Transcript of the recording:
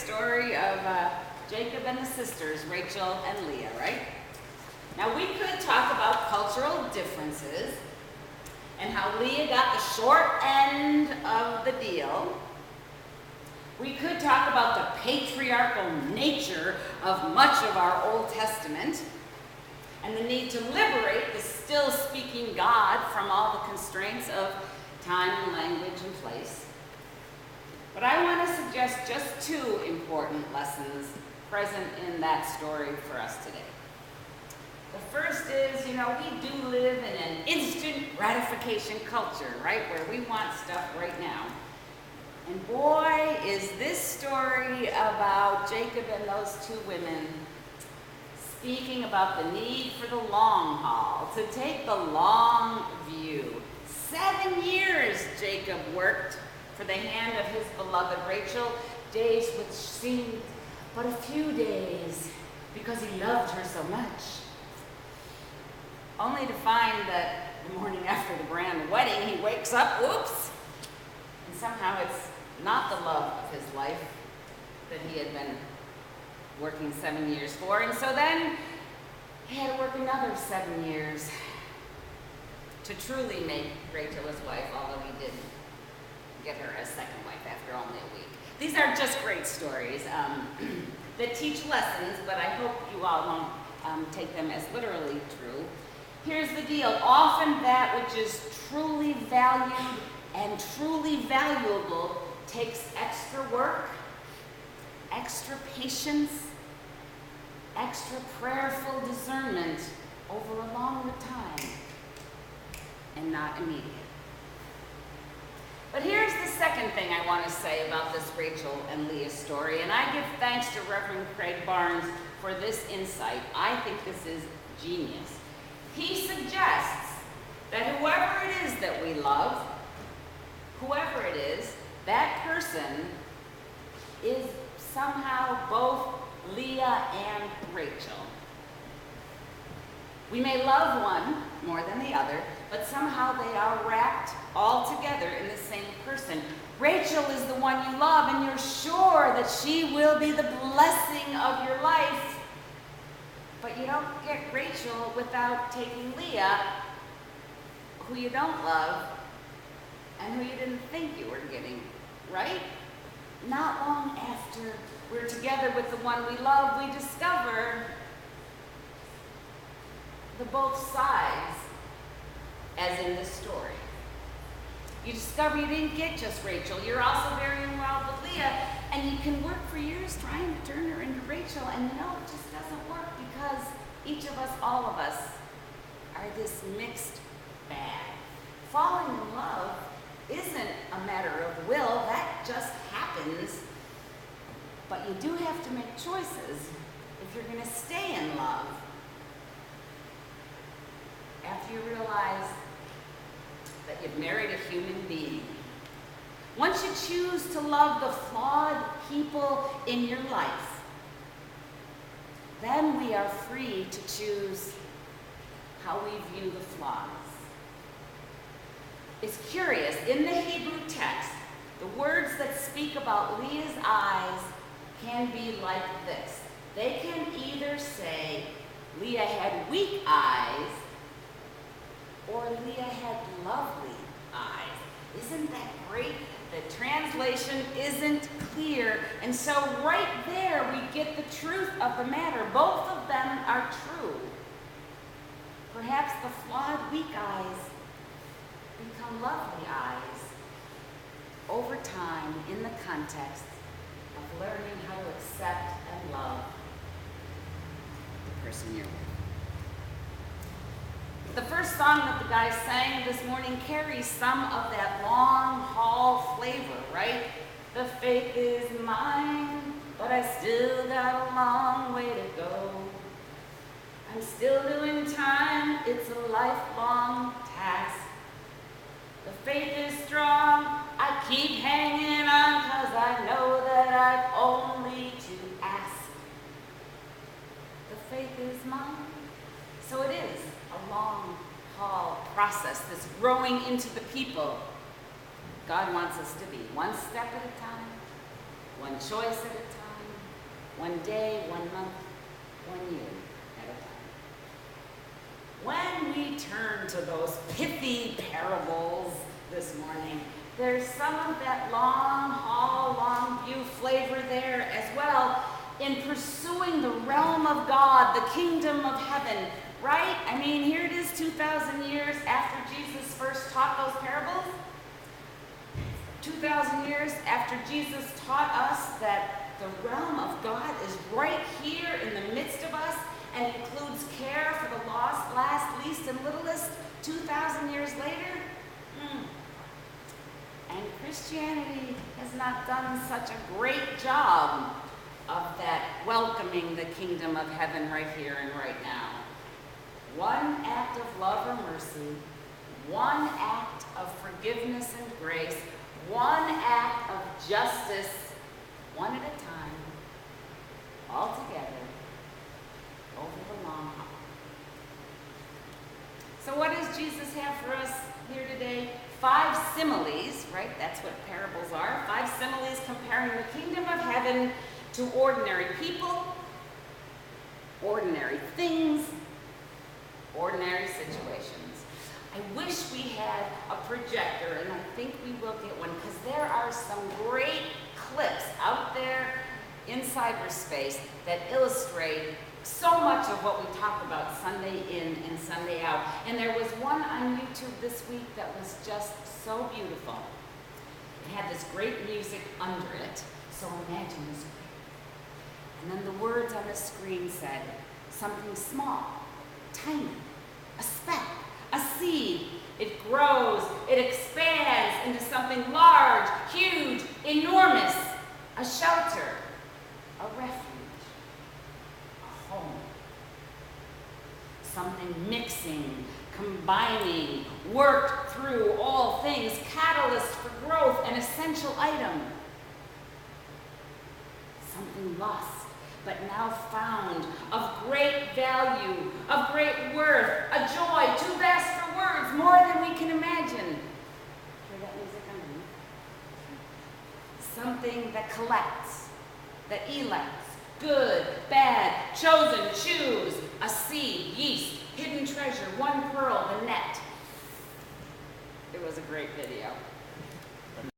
story of Jacob and the sisters, Rachel and Leah, right? Now we could talk about cultural differences and how Leah got the short end of the deal. We could talk about the patriarchal nature of much of our Old Testament and the need to liberate the still speaking God from all the constraints of time and language and place. But I want to suggest just two important lessons present in that story for us today. The first is, we do live in an instant gratification culture, right? Where we want stuff right now. And boy, is this story about Jacob and those two women speaking about the need for the long haul, to take the long view. 7 years Jacob worked for the hand of his beloved Rachel, days which seemed but a few days because he loved her so much. Only to find that the morning after the grand wedding, he wakes up, whoops, and somehow it's not the love of his life that he had been working 7 years for. And so then he had to work another 7 years to truly make Rachel his wife, although he did get her as second wife after only a week. These are just great stories that teach lessons, but I hope you all won't take them as literally true. Here's the deal. Often that which is truly valued and truly valuable takes extra work, extra patience, extra prayerful discernment over a longer time, and not immediate. But here's the second thing I want to say about this Rachel and Leah story, and I give thanks to Reverend Craig Barnes for this insight. I think this is genius. He suggests that whoever it is that we love, whoever it is, that person is somehow both Leah and Rachel. We may love one more than the other, but somehow they are wrapped all together in the same person. Rachel is the one you love, and you're sure that she will be the blessing of your life. But you don't get Rachel without taking Leah, who you don't love, and who you didn't think you were getting, right? Not long after we're together with the one we love, we discover the both sides, as in this story. You discover you didn't get just Rachel. You're also very in love with Leah, and you can work for years trying to turn her into Rachel, and it just doesn't work because each of us, all of us, are this mixed bag. Falling in love isn't a matter of will, that just happens. But you do have to make choices if you're going to stay in love. After you realize that you've married a human being. Once you choose to love the flawed people in your life, then we are free to choose how we view the flaws. It's curious, in the Hebrew text, the words that speak about Leah's eyes can be like this. They can either say Leah had weak eyes or Leah had lovely eyes. Isn't that great? The translation isn't clear. And so right there we get the truth of the matter. Both of them are true. Perhaps the flawed weak eyes become lovely eyes over time in the context of learning how to accept and love the person you're with. The first song that the guys sang this morning carries some of that long haul flavor, right? The faith is mine, but I still got a long way to go. I'm still doing time, it's a lifelong task. The faith is strong, I keep hanging on, 'cause I know that I've only to ask. The faith is mine. So it is a long haul process, this growing into the people God wants us to be, one step at a time, one choice at a time, one day, 1 month, 1 year at a time. When we turn to those pithy parables this morning, there's some of that long haul, long view flavor there as well in pursuing the realm of God, the kingdom of heaven, right? I mean, here it is 2,000 years after Jesus first taught those parables. 2,000 years after Jesus taught us that the realm of God is right here in the midst of us and includes care for the lost, last, least, and littlest. 2,000 years later, and Christianity has not done such a great job of that welcoming the kingdom of heaven right here and right now. One act of love or mercy, one act of forgiveness and grace, one act of justice, one at a time, all together, over the long haul. So what does Jesus have for us here today? 5 similes, right? That's what parables are. 5 similes comparing the kingdom of heaven to ordinary people, ordinary things, ordinary situations. I wish we had a projector, and I think we will get one, because there are some great clips out there in cyberspace that illustrate so much of what we talk about Sunday in and Sunday out. And there was one on YouTube this week that was just so beautiful. It had this great music under it, so imagine this. And then the words on the screen said, something small, tiny, a speck, a seed. It grows, it expands into something large, huge, enormous, a shelter, a refuge, a home. Something mixing, combining, worked through all things, catalyst for growth, an essential item. Something lost, but now found, of great value, of great worth, a joy too vast for words, more than we can imagine. Hear that music underneath? Something that collects, that elects, good, bad, chosen, choose, a seed, yeast, hidden treasure, one pearl, the net. It was a great video.